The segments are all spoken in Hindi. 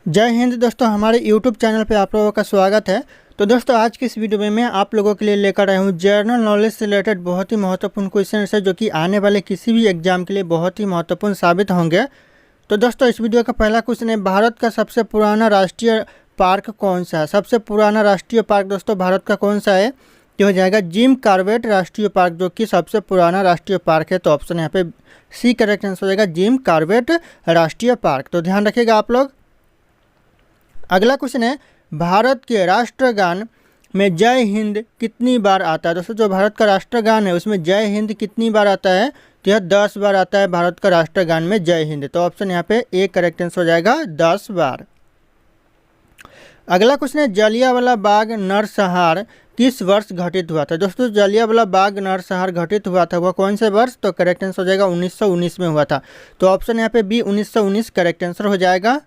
जय हिंद दोस्तों, हमारे YouTube चैनल पे आप लोगों का स्वागत है। तो दोस्तों, आज की इस वीडियो में मैं आप लोगों के लिए लेकर आया हूँ जनरल नॉलेज से रिलेटेड बहुत ही महत्वपूर्ण क्वेश्चन है जो कि आने वाले किसी भी एग्जाम के लिए बहुत ही महत्वपूर्ण साबित होंगे। तो दोस्तों, इस वीडियो का पहला क्वेश्चन है, भारत का सबसे पुराना राष्ट्रीय पार्क कौन सा है? सबसे पुराना राष्ट्रीय पार्क दोस्तों भारत का कौन सा है? तो हो जाएगा जिम कॉर्बेट राष्ट्रीय पार्क, जो कि सबसे पुराना राष्ट्रीय पार्क है। तो ऑप्शन यहाँ पे सी करेक्ट आंसर हो जाएगा, जिम कॉर्बेट राष्ट्रीय पार्क। तो ध्यान रखिएगा आप लोग। अगला क्वेश्चन है, भारत के राष्ट्रगान में जय हिंद कितनी बार आता है? दोस्तों, जो भारत का राष्ट्रगान है उसमें जय हिंद कितनी बार आता है? तो यह 10 बार आता है भारत का राष्ट्रगान में जय हिंद। तो ऑप्शन यहाँ पे ए करेक्ट आंसर हो जाएगा, 10 बार। अगला क्वेश्चन है, जलियांवाला बाग नरसंहार किस वर्ष घटित हुआ था? दोस्तों, जलियांवाला बाग नरसंहार घटित हुआ था वह कौन से वर्ष? तो करेक्ट आंसर हो जाएगा 1919 में हुआ था। तो ऑप्शन यहाँ पे बी 1919 करेक्ट आंसर हो जाएगा।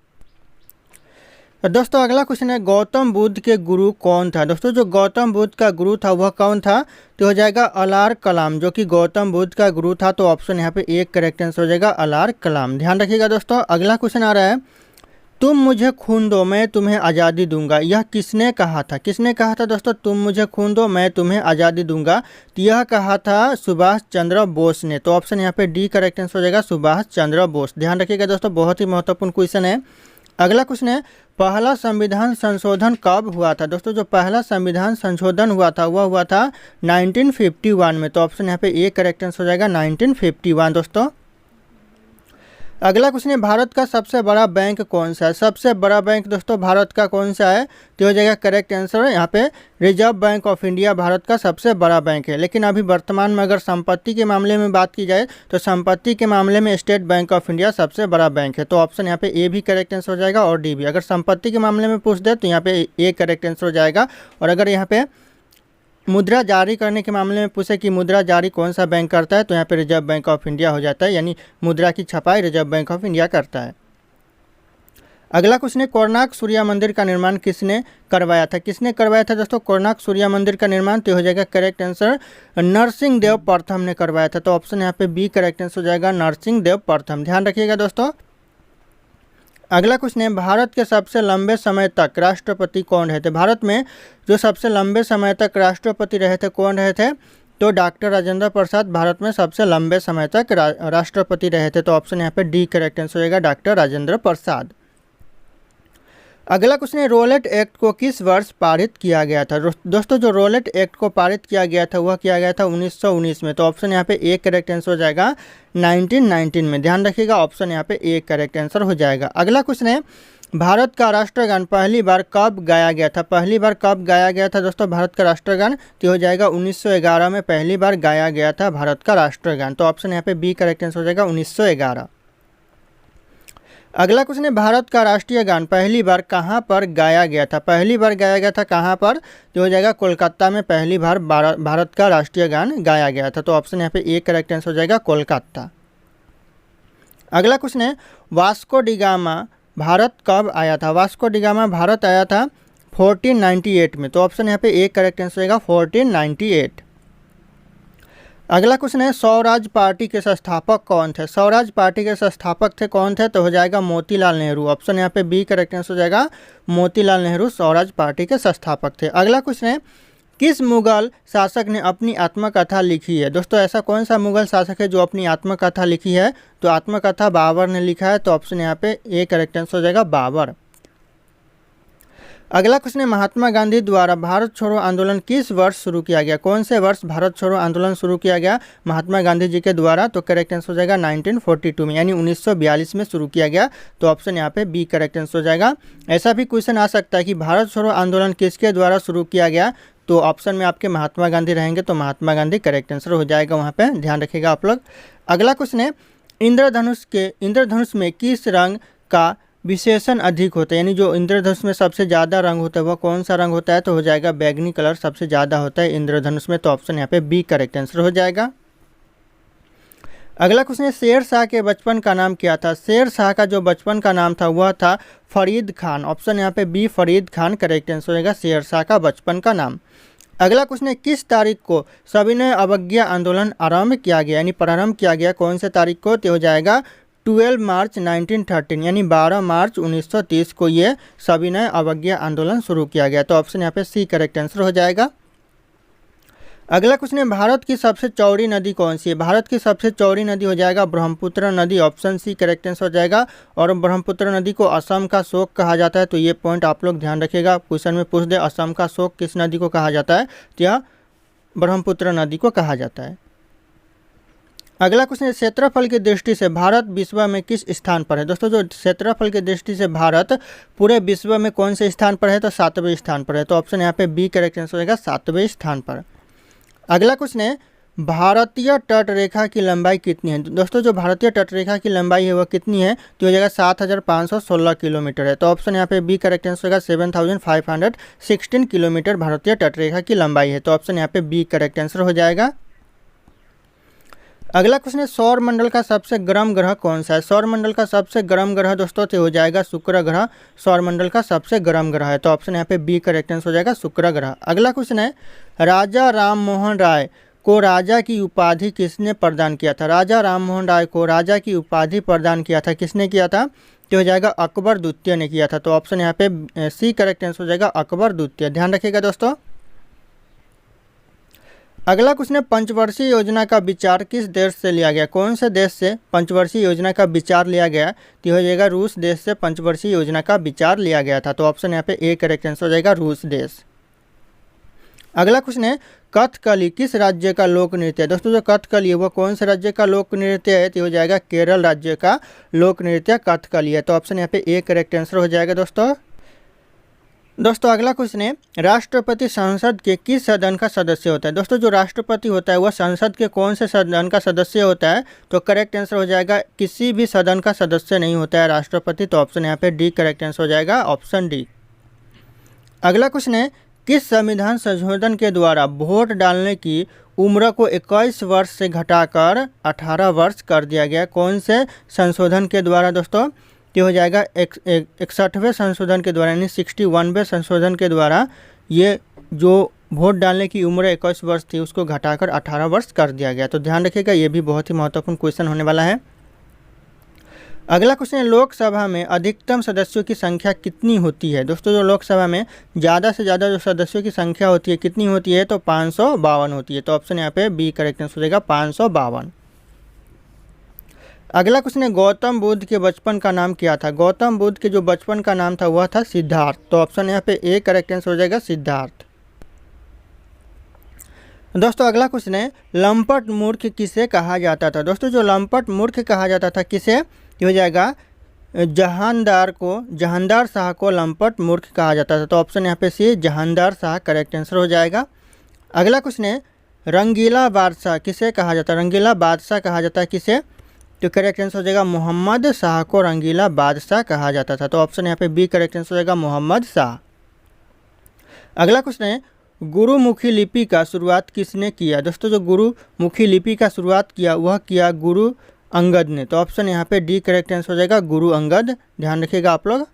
दोस्तों, अगला क्वेश्चन है, गौतम बुद्ध के गुरु कौन था? दोस्तों, जो गौतम बुद्ध का गुरु था वह कौन था? तो हो जाएगा अलार कलाम, जो कि गौतम बुद्ध का गुरु था। तो ऑप्शन यहाँ पे एक करेक्ट आंसर हो जाएगा, अलार कलाम। ध्यान रखिएगा दोस्तों। अगला क्वेश्चन आ रहा है, तुम मुझे खून दो मैं तुम्हें आज़ादी दूंगा, यह किसने कहा था? किसने कहा था दोस्तों, तुम मुझे खून दो मैं तुम्हें आज़ादी दूंगा? तो यह कहा था सुभाष चंद्र बोस ने। तो ऑप्शन यहाँ पे डी करेक्ट आंसर हो जाएगा, सुभाष चंद्र बोस। ध्यान रखिएगा दोस्तों, बहुत ही महत्वपूर्ण क्वेश्चन है। अगला क्वेश्चन है, पहला संविधान संशोधन कब हुआ था? दोस्तों, जो पहला संविधान संशोधन हुआ था वह हुआ था 1951 में। तो ऑप्शन यहाँ पे ए करेक्ट आंसर हो जाएगा, 1951 दोस्तों। अगला क्वेश्चन है, भारत का सबसे बड़ा बैंक कौन सा है? सबसे बड़ा बैंक दोस्तों भारत का कौन सा है? तो हो जाएगा करेक्ट आंसर यहाँ पे reserve bank of India Bharat का सबसे बड़ा बैंक है। लेकिन अभी वर्तमान में अगर संपत्ति के मामले में बात की जाए तो संपत्ति के मामले में स्टेट बैंक ऑफ इंडिया सबसे बड़ा बैंक है। तो ऑप्शन यहाँ पे ए भी करेक्ट आंसर हो जाएगा और डी भी। अगर संपत्ति के मामले में पूछ दे तो यहाँ पे ए करेक्ट आंसर हो जाएगा। और अगर यहाँ पे मुद्रा जारी करने के मामले में पूछे कि मुद्रा जारी कौन सा बैंक करता है, तो यहाँ पे रिजर्व बैंक ऑफ इंडिया हो जाता है, यानी मुद्रा की छपाई रिजर्व बैंक ऑफ इंडिया करता है। अगला क्वेश्चन है, कोणार्क सूर्य मंदिर का निर्माण किसने करवाया था? किसने करवाया था दोस्तों कोणार्क सूर्य मंदिर का निर्माण? तो हो जाएगा करेक्ट आंसर, नरसिंह देव प्रथम ने करवाया था। तो ऑप्शन यहाँ पे बी करेक्ट आंसर हो जाएगा, नरसिंह देव प्रथम। ध्यान रखिएगा दोस्तों। अगला क्वेश्चन है, भारत के सबसे लंबे समय तक राष्ट्रपति कौन रहे थे? भारत में जो सबसे लंबे समय तक राष्ट्रपति रहे थे कौन रहे थे? तो डॉक्टर राजेंद्र प्रसाद भारत में सबसे लंबे समय तक राष्ट्रपति रहे थे। तो ऑप्शन यहाँ पे डी करेक्ट आंसर होगा, डॉक्टर राजेंद्र प्रसाद। अगला क्वेश्चन है, रोलेट एक्ट को किस वर्ष पारित किया गया था? दोस्तों, जो रोलेट एक्ट को पारित किया गया था वह किया गया था 1919 में। तो ऑप्शन यहाँ पे ए करेक्ट आंसर हो जाएगा 1919 में। ध्यान रखिएगा, ऑप्शन यहाँ पे ए करेक्ट आंसर हो जाएगा। अगला क्वेश्चन है, भारत का राष्ट्रगान पहली बार कब गाया गया था? पहली बार कब गाया गया था दोस्तों भारत का राष्ट्रगान? तो हो जाएगा 1911 में पहली बार गाया गया था भारत का राष्ट्रगान। तो ऑप्शन यहाँ पे बी करेक्ट आंसर हो जाएगा, 1911। अगला क्वेश्चन है, भारत का राष्ट्रीय गान पहली बार कहाँ पर गाया गया था? पहली बार गाया गया था कहाँ पर? तो हो जाएगा कोलकाता में पहली बार भारत का राष्ट्रीय गान गाया गया था। तो ऑप्शन यहाँ पे ए करेक्ट आंसर हो जाएगा, कोलकाता। अगला क्वेश्चन है, वास्को डी गामा भारत कब आया था? वास्को डी गामा भारत आया था 1498 में। तो ऑप्शन यहाँ पे ए करेक्ट आंसर होगा, 1498। अगला क्वेश्चन है, स्वराज पार्टी के संस्थापक कौन थे? स्वराज पार्टी के संस्थापक थे कौन थे? तो हो जाएगा मोतीलाल नेहरू। ऑप्शन यहाँ पे बी करेक्ट आंसर हो जाएगा, मोतीलाल नेहरू स्वराज पार्टी के संस्थापक थे। अगला क्वेश्चन है, किस मुगल शासक ने अपनी आत्मकथा लिखी है? दोस्तों, ऐसा कौन सा मुगल शासक है जो अपनी आत्मकथा लिखी है? तो आत्मकथा बाबर ने लिखा है। तो ऑप्शन यहाँ पे ए करेक्ट आंसर हो जाएगा, बाबर। अगला क्वेश्चन है, महात्मा गांधी द्वारा भारत छोड़ो आंदोलन किस वर्ष शुरू किया गया? कौन से वर्ष भारत छोड़ो आंदोलन शुरू किया गया महात्मा गांधी जी के द्वारा? तो करेक्ट आंसर हो जाएगा 1942 में, यानी 1942 में शुरू किया गया। तो ऑप्शन यहाँ पे बी करेक्ट आंसर हो जाएगा। ऐसा भी क्वेश्चन आ सकता है कि भारत छोड़ो आंदोलन किसके द्वारा शुरू किया गया? तो ऑप्शन में आपके महात्मा गांधी रहेंगे, तो महात्मा गांधी करेक्ट आंसर हो जाएगा वहाँ पे। ध्यान रखिएगा आप लोग। अगला क्वेश्चन है, इंद्रधनुष में किस रंग का विशेषण अधिक होता है? यानी जो इंद्रधनुष में सबसे ज़्यादा रंग होता है वह कौन सा रंग होता है? तो हो जाएगा बैगनी कलर सबसे ज़्यादा होता है इंद्रधनुष में। तो ऑप्शन यहाँ पे बी करेक्ट आंसर हो जाएगा। अगला क्वेश्चन है, शेर शाह के बचपन का नाम क्या था? शेर शाह का जो बचपन का नाम था वह था फरीद खान। ऑप्शन यहाँ पे B Farid Khan correct answer होगा, शेर शाह का बचपन का नाम। अगला क्वेश्चन है, किस तारीख को सविनय अवज्ञा आंदोलन आरंभ किया गया, यानी प्रारंभ किया गया कौन से तारीख को? तो हो जाएगा 12 मार्च 1913 यानी 12 मार्च 1930 को ये सविनय अवज्ञा आंदोलन शुरू किया गया। तो ऑप्शन यहाँ पे सी करेक्ट आंसर हो जाएगा। अगला क्वेश्चन है, भारत की सबसे चौड़ी नदी कौन सी है? भारत की सबसे चौड़ी नदी हो जाएगा ब्रह्मपुत्र नदी, ऑप्शन सी करेक्ट आंसर हो जाएगा। और ब्रह्मपुत्र नदी को असम का शोक कहा जाता है, तो ये पॉइंट आप लोग ध्यान रखिएगा, क्वेश्चन में पूछ दे असम का शोक किस नदी को कहा जाता है, तो यह ब्रह्मपुत्र नदी को कहा जाता है। अगला क्वेश्चन है, क्षेत्रफल की दृष्टि से भारत विश्व में किस स्थान पर है? दोस्तों जो क्षेत्रफल की दृष्टि से भारत पूरे विश्व में कौन से स्थान पर है, तो 7वें स्थान पर है। तो ऑप्शन यहाँ पे बी करेक्ट आंसर हो जाएगा, 7वें स्थान पर। अगला क्वेश्चन है, भारतीय तट रेखा की लंबाई कितनी है? दोस्तों जो भारतीय तट रेखा की लंबाई है वह कितनी है, तो हो जाएगा 7516 किलोमीटर है। तो ऑप्शन यहाँ पे बी करेक्ट आंसर होगा, 7516 किलोमीटर भारतीय तट रेखा की लंबाई है। तो ऑप्शन यहाँ पे बी करेक्ट आंसर हो जाएगा। अगला क्वेश्चन है, सौर मंडल का सबसे गर्म ग्रह कौन सा है? सौर मंडल का सबसे गर्म ग्रह दोस्तों तो हो जाएगा शुक्र ग्रह, सौर मंडल का सबसे गर्म ग्रह है। तो ऑप्शन यहाँ पे बी करेक्ट आंसर हो जाएगा, शुक्र ग्रह। अगला क्वेश्चन है, राजा राम मोहन राय को राजा की उपाधि किसने प्रदान किया था? राजा राम मोहन राय को राजा की उपाधि प्रदान किया था, किसने किया था, तो हो जाएगा अकबर द्वितीय ने किया था। तो ऑप्शन यहाँ पे सी करेक्ट आंसर हो जाएगा, अकबर द्वितीय। ध्यान रखिएगा दोस्तों। अगला क्वेश्चन है, पंचवर्षीय योजना का विचार किस देश से लिया गया? कौन से देश से पंचवर्षीय योजना का विचार लिया गया, तो हो जाएगा रूस देश से पंचवर्षीय योजना का विचार लिया गया था। तो ऑप्शन यहाँ पे ए करेक्ट आंसर हो जाएगा, रूस देश। अगला क्वेश्चन है, कथकली किस राज्य का लोक नृत्य है? दोस्तों जो कथकली है वह कौन से राज्य का लोक नृत्य है, तो हो जाएगा केरल राज्य का लोक नृत्य कथकली है। तो ऑप्शन यहाँ पे ए करेक्ट आंसर हो जाएगा दोस्तों। अगला क्वेश्चन है, राष्ट्रपति संसद के किस सदन का सदस्य होता है? दोस्तों जो राष्ट्रपति होता है वह संसद के कौन से सदन का सदस्य होता है, तो करेक्ट आंसर हो जाएगा, किसी भी सदन का सदस्य नहीं होता है राष्ट्रपति। तो ऑप्शन यहाँ पे डी करेक्ट आंसर हो जाएगा, ऑप्शन डी। अगला क्वेश्चन है, किस संविधान संशोधन के द्वारा वोट डालने की उम्र को 21 वर्ष से घटाकर 18 वर्ष कर दिया गया? कौन से संशोधन के द्वारा दोस्तों, तो हो जाएगा 61वें संशोधन के द्वारा, यानी 61वें संशोधन के द्वारा ये जो वोट डालने की उम्र 21 वर्ष थी उसको घटाकर 18 वर्ष कर दिया गया। तो ध्यान रखिएगा, ये भी बहुत ही महत्वपूर्ण क्वेश्चन होने वाला है। अगला क्वेश्चन है, लोकसभा में अधिकतम सदस्यों की संख्या कितनी होती है? दोस्तों जो लोकसभा में ज़्यादा से ज़्यादा जो सदस्यों की संख्या होती है कितनी होती है, तो 552 होती है। तो ऑप्शन यहाँ पे बी करेक्ट आंसर हो जाएगा, 552। अगला क्वेश्चन है, गौतम बुद्ध के बचपन का नाम क्या था? गौतम बुद्ध के जो बचपन का नाम था वह था सिद्धार्थ। तो ऑप्शन यहाँ पे ए करेक्ट आंसर हो जाएगा, सिद्धार्थ। दोस्तों अगला क्वेश्चन है, लंपट मूर्ख किसे कहा जाता था? दोस्तों जो लंपट मूर्ख कहा जाता था किसे, ये हो जाएगा जहांदार शाह को लंपट मूर्ख कहा जाता था। तो ऑप्शन यहाँ पे सी जहांदार शाह करेक्ट आंसर हो जाएगा। अगला क्वेश्चन है, रंगीला बादशाह किसे कहा जाता है? रंगीला बादशाह कहा जाता है किसे, तो करेक्ट आंसर हो जाएगा, मोहम्मद शाह को रंगीला बादशाह कहा जाता था। तो ऑप्शन यहाँ पे बी करेक्ट आंसर हो जाएगा, मोहम्मद शाह। अगला क्वेश्चन है, गुरुमुखी लिपि का शुरुआत किसने किया? दोस्तों जो गुरुमुखी लिपि का शुरुआत किया वह किया गुरु अंगद ने। तो ऑप्शन यहाँ पे डी करेक्ट आंसर हो जाएगा, गुरु अंगद। ध्यान रखिएगा आप लोग।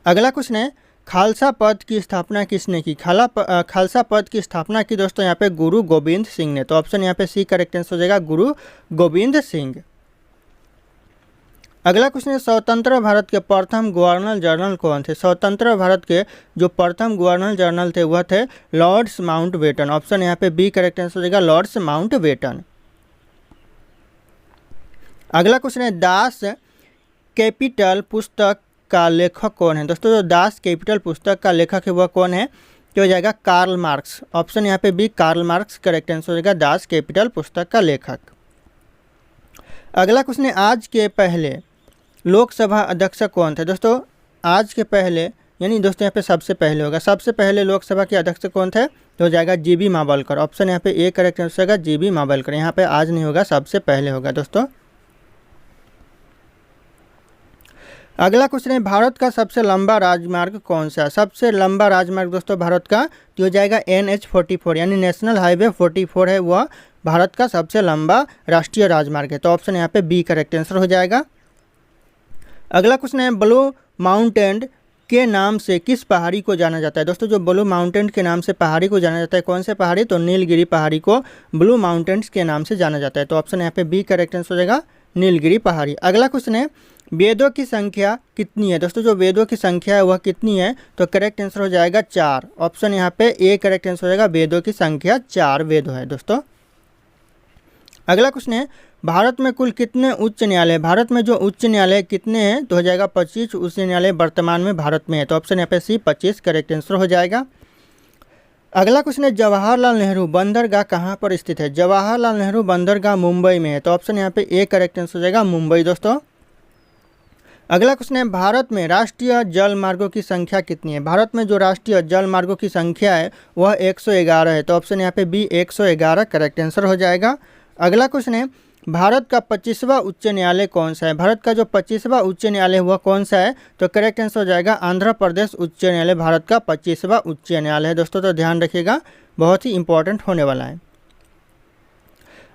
अगला क्वेश्चन है, खालसा पद की स्थापना किसने की? खालसा पद की स्थापना की दोस्तों यहाँ पे गुरु गोविंद सिंह ने। तो ऑप्शन यहाँ पे सी करेक्ट आंसर हो जाएगा, गुरु गोविंद सिंह। अगला क्वेश्चन है, स्वतंत्र भारत के प्रथम गवर्नर जनरल कौन थे? स्वतंत्र भारत के जो प्रथम गवर्नर जनरल थे वह थे लॉर्ड्स माउंटबेटन। ऑप्शन यहाँ पे बी करेक्ट आंसर हो जाएगा, लॉर्ड्स माउंटबेटन। अगला क्वेश्चन है, दास कैपिटल पुस्तक का लेखक कौन है? दोस्तों जो दास कैपिटल पुस्तक का लेखक है वह कौन है, तो हो जाएगा कार्ल मार्क्स। ऑप्शन यहाँ पे B Karl Marx correct answer हो जाएगा, दास कैपिटल पुस्तक का लेखक। अगला क्वेश्चन है, आज के पहले लोकसभा अध्यक्ष कौन थे? दोस्तों आज के पहले यानी दोस्तों यहाँ पे सबसे पहले होगा, सबसे पहले लोकसभा के अध्यक्ष कौन थे, तो हो जाएगा जीबी मावलकर। ऑप्शन यहाँ पे ए करेक्ट आंसर होगा, जीबी मावलकर। यहाँ पे आज नहीं होगा, सबसे पहले होगा दोस्तों। अगला क्वेश्चन है, भारत का सबसे लंबा राजमार्ग कौन सा है? सबसे लंबा राजमार्ग दोस्तों भारत का तो हो जाएगा NH44 यानी नेशनल हाईवे 44 है, वह भारत का सबसे लंबा राष्ट्रीय राजमार्ग है। तो ऑप्शन यहाँ पे बी करेक्ट आंसर हो जाएगा। अगला क्वेश्चन है, ब्लू माउंटेन के नाम से किस पहाड़ी को जाना जाता है? दोस्तों जो ब्लू माउंटेन के नाम से पहाड़ी को जाना जाता है, कौन से पहाड़ी, तो नीलगिरी पहाड़ी को ब्लू माउंटेन्स के नाम से जाना जाता है। तो ऑप्शन यहाँ पे बी करेक्ट आंसर हो जाएगा, नीलगिरी पहाड़ी। अगला क्वेश्चन है वेदों की संख्या कितनी है। दोस्तों जो वेदों की संख्या है वह कितनी है, तो करेक्ट आंसर हो जाएगा 4। ऑप्शन यहाँ पे ए करेक्ट आंसर हो जाएगा, वेदों की संख्या 4 वेद है दोस्तों। अगला क्वेश्चन है भारत में कुल कितने उच्च न्यायालय। भारत में जो उच्च न्यायालय कितने हैं, तो हो जाएगा 25 उच्च न्यायालय वर्तमान में भारत में है, तो ऑप्शन यहाँ पे सी 25 करेक्ट आंसर हो जाएगा। अगला क्वेश्चन है जवाहरलाल नेहरू बंदरगाह कहाँ पर स्थित है। जवाहरलाल नेहरू बंदरगाह मुंबई में है, तो ऑप्शन यहाँ पे ए करेक्ट आंसर हो जाएगा, मुंबई दोस्तों। अगला क्वेश्चन है भारत में राष्ट्रीय जल मार्गों की संख्या कितनी है। भारत में जो राष्ट्रीय जल मार्गों की संख्या है वह 111 है, तो ऑप्शन यहाँ पे बी 111 करेक्ट आंसर हो जाएगा। अगला क्वेश्चन है भारत का 25वां उच्च न्यायालय कौन सा है। भारत का जो 25वां उच्च न्यायालय वह कौन सा है, तो करेक्ट आंसर हो जाएगा आंध्र प्रदेश उच्च न्यायालय भारत का 25वां उच्च न्यायालय है दोस्तों, तो ध्यान रखिएगा, बहुत ही इंपॉर्टेंट होने वाला है।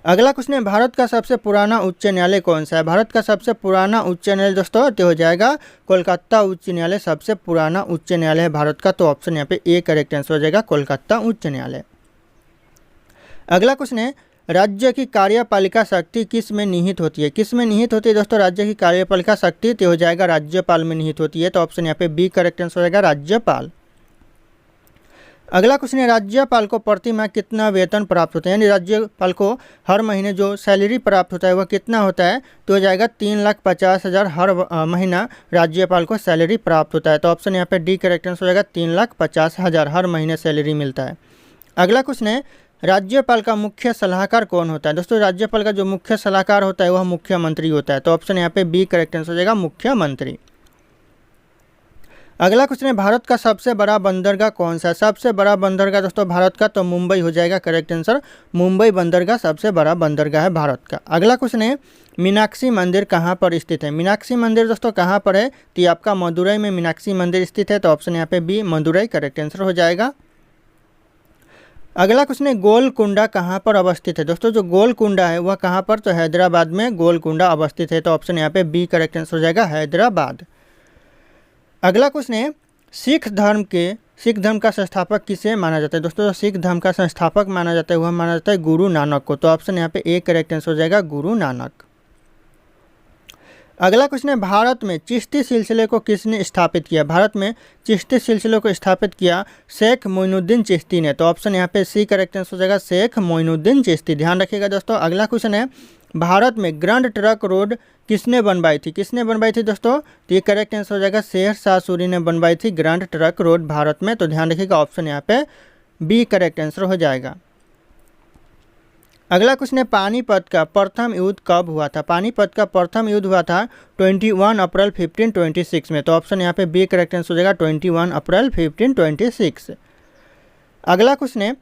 अगला क्वेश्चन है भारत का सबसे पुराना उच्च न्यायालय कौन सा है। भारत का सबसे पुराना उच्च न्यायालय दोस्तों तो हो जाएगा कोलकाता उच्च न्यायालय सबसे पुराना उच्च न्यायालय है भारत का, तो ऑप्शन यहाँ पे ए करेक्ट आंसर हो जाएगा, कोलकाता उच्च न्यायालय। अगला क्वेश्चन है राज्य की कार्यपालिका शक्ति किस में निहित होती है। किस में निहित होती है दोस्तों राज्य की कार्यपालिका शक्ति, तो हो जाएगा राज्यपाल में निहित होती है, तो ऑप्शन यहाँ पे बी करेक्ट आंसर हो जाएगा, राज्यपाल। अगला क्वेश्चन है राज्यपाल को प्रति माह कितना वेतन प्राप्त होता है, यानी राज्यपाल को हर महीने जो सैलरी प्राप्त होता है वह कितना होता है, तो हो जाएगा 3,50,000 हर महीना राज्यपाल को सैलरी प्राप्त होता है, तो ऑप्शन यहाँ पे डी करेक्ट आंसर हो जाएगा, 3,50,000 हर महीने सैलरी मिलता है। अगला क्वेश्चन है राज्यपाल का मुख्य सलाहकार कौन होता है। दोस्तों राज्यपाल का जो मुख्य सलाहकार होता है वह मुख्यमंत्री होता है, तो ऑप्शन यहाँ पे बी करेक्ट आंसर हो जाएगा, मुख्यमंत्री। अगला क्वेश्चन है भारत का सबसे बड़ा बंदरगाह कौन सा है। सबसे बड़ा बंदरगाह दोस्तों भारत का तो मुंबई हो जाएगा, करेक्ट आंसर, मुंबई बंदरगाह सबसे बड़ा बंदरगाह है भारत का। अगला क्वेश्चन है मीनाक्षी मंदिर कहाँ पर स्थित है। मीनाक्षी मंदिर दोस्तों कहाँ पर है, तो ये आपका मदुरई में मीनाक्षी मंदिर स्थित है, तो ऑप्शन यहाँ पे बी मदुरई करेक्ट आंसर हो जाएगा। अगला क्वेश्चन है गोलकुंडा कहाँ पर अवस्थित है। दोस्तों जो गोलकुंडा है वह कहाँ पर, तो हैदराबाद में गोलकुंडा अवस्थित है, तो ऑप्शन यहाँ पे बी करेक्ट आंसर हो जाएगा, हैदराबाद। अगला क्वेश्चन है सिख धर्म का संस्थापक किसे माना जाता है। दोस्तों सिख धर्म का संस्थापक माना जाता है वह माना जाता है गुरु नानक को, तो ऑप्शन यहाँ पे ए करेक्ट आंसर हो जाएगा, गुरु नानक। अगला क्वेश्चन है भारत में चिश्ती सिलसिले को किसने स्थापित किया। भारत में चिश्ती सिलसिले को स्थापित किया शेख मोइनुद्दीन चिश्ती ने, तो ऑप्शन यहाँ पे सी करेक्ट आंसर हो जाएगा, शेख मोइनुद्दीन चिश्ती। ध्यान रखिएगा दोस्तों। अगला क्वेश्चन है भारत में ग्रैंड ट्रंक रोड किसने बनवाई थी। किसने बनवाई थी दोस्तों, तो ये करेक्ट आंसर हो जाएगा, शेरशाह सूरी ने बनवाई थी ग्रैंड ट्रंक रोड भारत में, तो ध्यान रखिएगा, ऑप्शन यहाँ पे बी करेक्ट आंसर हो जाएगा। अगला क्वेश्चन है पानीपत का प्रथम युद्ध कब हुआ था। पानीपत का प्रथम युद्ध हुआ था 21 अप्रैल 1526 में, तो ऑप्शन यहाँ पे बी करेक्ट आंसर हो जाएगा, 21 अप्रैल 1526। अगला क्वेश्चन है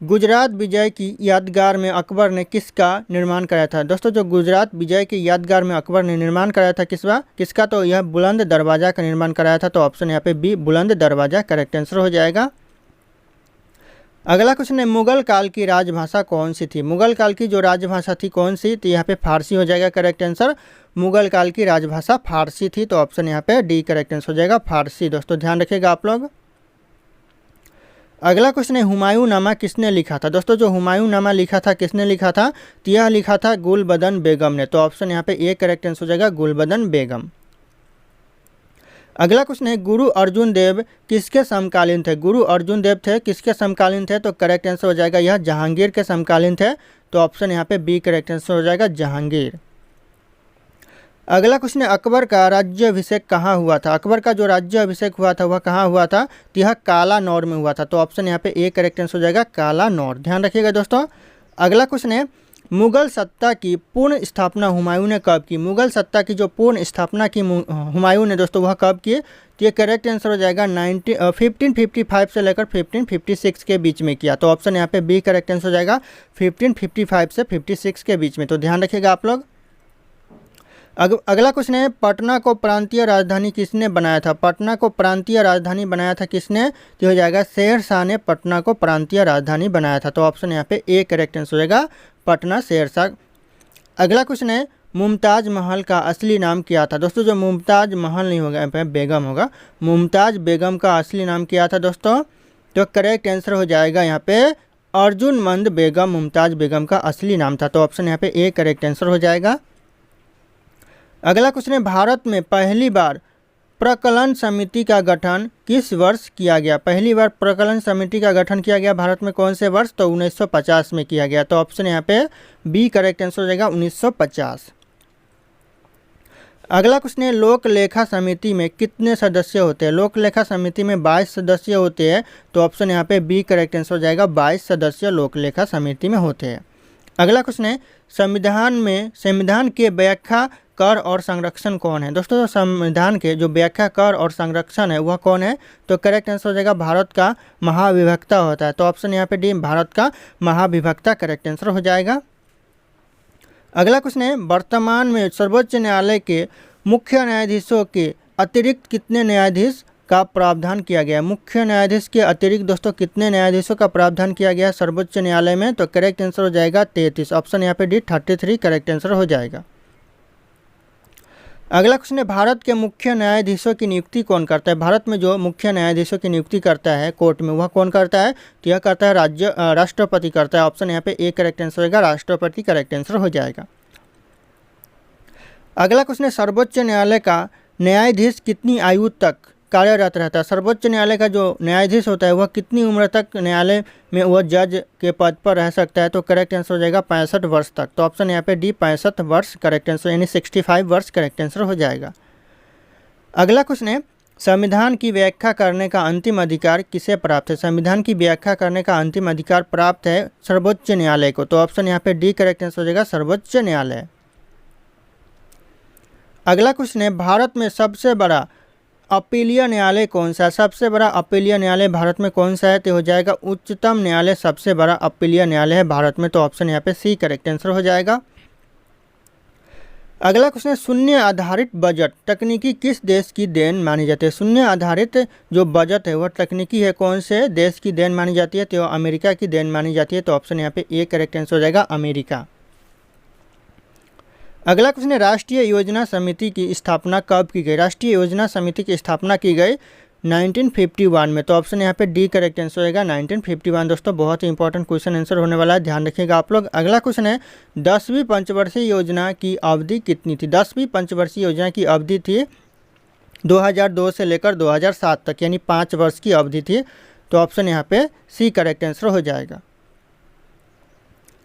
गुजरात विजय की यादगार में अकबर ने किसका निर्माण कराया था। दोस्तों जो गुजरात विजय की यादगार में अकबर ने निर्माण कराया था किसका, तो यह बुलंद दरवाज़ा का निर्माण कराया था, तो ऑप्शन यहाँ पे बी बुलंद दरवाज़ा करेक्ट आंसर हो जाएगा। अगला क्वेश्चन है मुगल काल की राजभाषा कौन सी थी। मुगल काल की जो राजभाषा थी कौन सी, तो यहाँ पे फारसी हो जाएगा करेक्ट आंसर, मुगल काल की राजभाषा फारसी थी, तो ऑप्शन यहाँ पे डी करेक्ट आंसर हो जाएगा, फारसी। दोस्तों ध्यान रखिएगा आप लोग। अगला क्वेश्चन है हुमायूं नामा किसने लिखा था। दोस्तों जो हुमायूं नामा लिखा था किसने लिखा था, तो यह लिखा था गुलबदन बेगम ने, तो ऑप्शन यहाँ पे ए करेक्ट आंसर हो जाएगा, गुलबदन बेगम। अगला क्वेश्चन है गुरु अर्जुन देव किसके समकालीन थे। गुरु अर्जुन देव थे किसके समकालीन थे, तो करेक्ट आंसर हो जाएगा यह जहांगीर के समकालीन थे, तो ऑप्शन यहाँ पे बी करेक्ट आंसर हो जाएगा, जहांगीर। अगला क्वेश्चन है अकबर का राज्याभिषेक कहाँ हुआ था। अकबर का जो राज्याभिषेक हुआ था वह कहाँ हुआ था, तो यह कालानौर में हुआ था, तो ऑप्शन यहाँ पे ए करेक्ट आंसर हो जाएगा, कालानौर। ध्यान रखिएगा दोस्तों। अगला क्वेश्चन है मुगल सत्ता की पूर्ण स्थापना हुमायूं ने कब की। मुगल सत्ता की जो पूर्ण स्थापना की हुमायूं ने दोस्तों वह कब की, तो ये करेक्ट आंसर हो जाएगा 1555 से लेकर 1556 के बीच में किया, तो ऑप्शन यहाँ पे बी करेक्ट आंसर हो जाएगा, 1555 से 56 के बीच में, तो ध्यान रखिएगा आप लोग। अगला क्वेश्चन है पटना को प्रांतीय राजधानी किसने बनाया था। पटना को प्रांतीय राजधानी बनाया था किसने, तो हो जाएगा शेरशाह ने पटना को प्रांतीय राजधानी बनाया था, तो ऑप्शन यहाँ पे ए करेक्ट आंसर हो जाएगा, पटना शेरशाह। अगला क्वेश्चन है मुमताज़ महल का असली नाम क्या था। दोस्तों जो मुमताज़ महल नहीं होगा यहाँ पे बेगम होगा, मुमताज़ बेगम का असली नाम क्या था दोस्तों, तो करेक्ट आंसर हो जाएगा यहाँ पे अर्जुनमंद बेगम, मुमताज़ बेगम का असली नाम था, तो ऑप्शन यहाँ पे ए करेक्ट आंसर हो जाएगा। अगला क्वेश्चन है, भारत में पहली बार प्रकलन समिति का गठन किस वर्ष किया गया? पहली बार प्रकलन समिति का गठन किया गया भारत में कौन से वर्ष? तो 1950 में किया गया। तो ऑप्शन यहाँ पे बी करेक्ट आंसर हो जाएगा 1950। अगला क्वेश्चन है, लोक लेखा समिति में कितने सदस्य होते हैं? लोक लेखा समिति में 22 सदस्य होते हैं। तो ऑप्शन यहाँ पे बी करेक्ट आंसर हो जाएगा, 22 सदस्य लोक लेखा समिति में होते हैं। अगला क्वेश्चन है, संविधान के व्याख्या कर और संरक्षण कौन है? दोस्तों संविधान के जो व्याख्या कर और संरक्षण है वह कौन है? तो करेक्ट आंसर हो जाएगा भारत का महाविभक्ता होता है। तो ऑप्शन यहाँ पे डी भारत का महाविभक्ता करेक्ट आंसर हो जाएगा। अगला क्वेश्चन है, वर्तमान में सर्वोच्च न्यायालय के मुख्य न्यायाधीशों के अतिरिक्त कितने न्यायाधीश का प्रावधान किया गया है? मुख्य न्यायाधीश के अतिरिक्त दोस्तों कितने न्यायाधीशों का प्रावधान किया गया है सर्वोच्च न्यायालय में? तो करेक्ट आंसर हो जाएगा 33। ऑप्शन यहाँ पे डी 33 करेक्ट आंसर हो जाएगा। अगला क्वेश्चन है, भारत के मुख्य न्यायाधीशों की नियुक्ति कौन करता है? भारत में जो मुख्य न्यायाधीशों की नियुक्ति करता है कोर्ट में वह कौन करता है? तो यह करता है राष्ट्रपति करता है। ऑप्शन यहाँ पे ए करेक्ट आंसर होगा, राष्ट्रपति करेक्ट आंसर हो जाएगा। अगला क्वेश्चन है, सर्वोच्च न्यायालय का न्यायाधीश कितनी आयु तक कार्यरत रहता है? सर्वोच्च न्यायालय का जो न्यायाधीश होता है वह कितनी उम्र तक न्यायालय में वह जज के पद पर रह सकता है? तो करेक्ट आंसर हो जाएगा 65 वर्ष तक। तो ऑप्शन यहाँ पे डी 65 वर्ष करेक्ट आंसर यानी 65 वर्ष करेक्ट आंसर हो जाएगा। अगला क्वेश्चन है, संविधान की व्याख्या करने का अंतिम अधिकार किसे प्राप्त है? संविधान की व्याख्या करने का अंतिम अधिकार प्राप्त है सर्वोच्च न्यायालय को। तो ऑप्शन यहाँ पे डी करेक्ट आंसर हो जाएगा, सर्वोच्च न्यायालय। अगला क्वेश्चन है, भारत में सबसे बड़ा अपीलीय न्यायालय कौन सा है? सबसे बड़ा अपीलीय न्यायालय भारत में कौन सा है? तो हो जाएगा उच्चतम न्यायालय सबसे बड़ा अपीलीय न्यायालय है भारत में। तो ऑप्शन यहाँ पे सी करेक्ट आंसर हो जाएगा। अगला क्वेश्चन है, शून्य आधारित बजट तकनीकी किस देश की देन मानी जाती है? शून्य आधारित जो बजट है वह तकनीकी है कौन से देश की देन मानी जाती है? तो अमेरिका की देन मानी जाती है। तो ऑप्शन यहाँ पे ए करेक्ट आंसर हो जाएगा, अमेरिका। अगला क्वेश्चन है, राष्ट्रीय योजना समिति की स्थापना कब की गई? राष्ट्रीय योजना समिति की स्थापना की गई 1951 में। तो ऑप्शन यहाँ पे डी करेक्ट आंसर होगा 1951। दोस्तों बहुत ही इंपॉर्टेंट क्वेश्चन आंसर होने वाला है, ध्यान रखिएगा आप लोग। अगला क्वेश्चन है, 10वीं पंचवर्षीय योजना की अवधि कितनी थी? 10वीं पंचवर्षीय योजना की अवधि थी 2002 से लेकर 2007 तक, यानी 5 वर्ष की अवधि थी। तो ऑप्शन यहाँ पे सी करेक्ट आंसर हो जाएगा।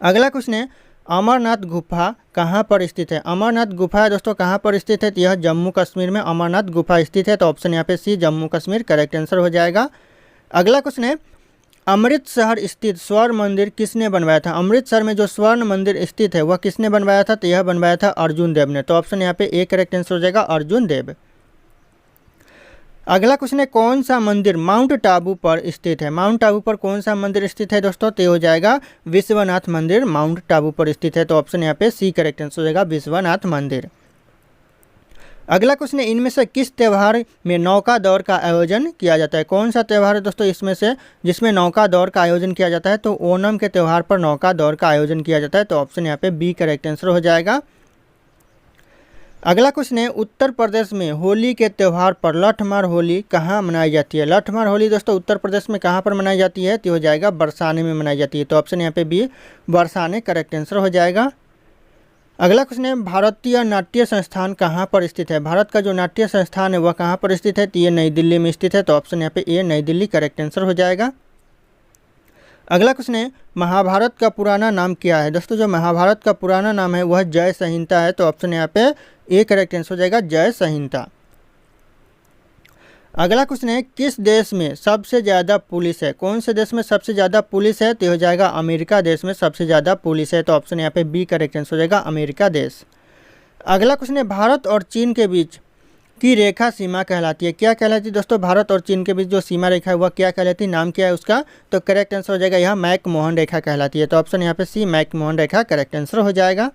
अगला क्वेश्चन है, अमरनाथ गुफा कहाँ पर स्थित है? अमरनाथ गुफा दोस्तों कहाँ पर स्थित है? तो यह जम्मू कश्मीर में अमरनाथ गुफा स्थित है। तो ऑप्शन यहाँ पे सी जम्मू कश्मीर करेक्ट आंसर हो जाएगा। अगला क्वेश्चन है, अमृतसर स्थित स्वर्ण मंदिर किसने बनवाया था? अमृतसर में जो स्वर्ण मंदिर स्थित है वह किसने बनवाया था? तो यह बनवाया था अर्जुन देव ने। तो ऑप्शन यहाँ पे ए करेक्ट आंसर हो जाएगा, अर्जुन देव। अगला क्वेश्चन है, कौन सा मंदिर माउंट आबू पर स्थित है? माउंट आबू पर कौन सा मंदिर स्थित है दोस्तों? तो हो जाएगा विश्वनाथ मंदिर माउंट आबू पर स्थित है। तो ऑप्शन यहाँ पे सी करेक्ट आंसर हो जाएगा, विश्वनाथ मंदिर। अगला क्वेश्चन है, इनमें से किस त्यौहार में नौका दौड़ का आयोजन किया जाता है? कौन सा त्यौहार है दोस्तों इसमें से जिसमें नौका दौड़ का आयोजन किया जाता है? तो ओणम के त्यौहार पर नौका दौड़ का आयोजन किया जाता है। तो ऑप्शन यहाँ पे बी करेक्ट आंसर हो जाएगा। अगला क्वेश्चन है, उत्तर प्रदेश में होली के त्यौहार पर लठमार होली कहाँ मनाई जाती है? लठमार होली दोस्तों उत्तर प्रदेश में कहाँ पर मनाई जाती है? तो हो जाएगा बरसाने में मनाई जाती है। तो ऑप्शन यहाँ पे बी बरसाने करेक्ट आंसर हो जाएगा। अगला क्वेश्चन है, भारतीय नाट्य संस्थान कहाँ पर स्थित है? भारत का जो नाट्य संस्थान है वह कहाँ पर स्थित है? तो ये नई दिल्ली में स्थित है। तो ऑप्शन यहाँ पे ए नई दिल्ली करेक्ट आंसर हो जाएगा। अगला क्वेश्चन है, महाभारत का पुराना नाम क्या है? दोस्तों जो महाभारत का पुराना नाम है वह जय संहिता है। तो ऑप्शन यहाँ पे ए करेक्ट आंसर हो जाएगा, जय संहिता। अगला क्वेश्चन है, किस देश में सबसे ज़्यादा पुलिस है? कौन से देश में सबसे ज़्यादा पुलिस है? तो हो जाएगा अमेरिका देश में सबसे ज़्यादा पुलिस है। तो ऑप्शन यहाँ पे बी करेक्ट आंसर हो जाएगा, अमेरिका देश। अगला क्वेश्चन है, भारत और चीन के बीच की रेखा सीमा कहलाती है? क्या कहलाती है दोस्तों? भारत और चीन के बीच जो सीमा रेखा है वह क्या कहलाती है? नाम क्या है उसका? तो करेक्ट आंसर हो जाएगा यहाँ मैक-मोहन रेखा कहलाती है। तो ऑप्शन यहाँ पे सी मैक-मोहन रेखा करेक्ट आंसर हो जाएगा।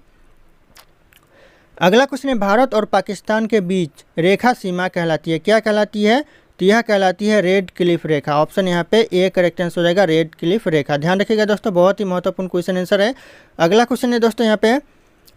अगला क्वेश्चन है, भारत और पाकिस्तान के बीच रेखा सीमा कहलाती है? क्या कहलाती है? तो यह कहलाती है रेड क्लिफ रेखा। ऑप्शन यहाँ पे ए करेक्ट आंसर हो जाएगा, रेड क्लिफ रेखा। ध्यान रखिएगा दोस्तों, बहुत ही महत्वपूर्ण क्वेश्चन आंसर है। अगला क्वेश्चन है दोस्तों यहाँ पे,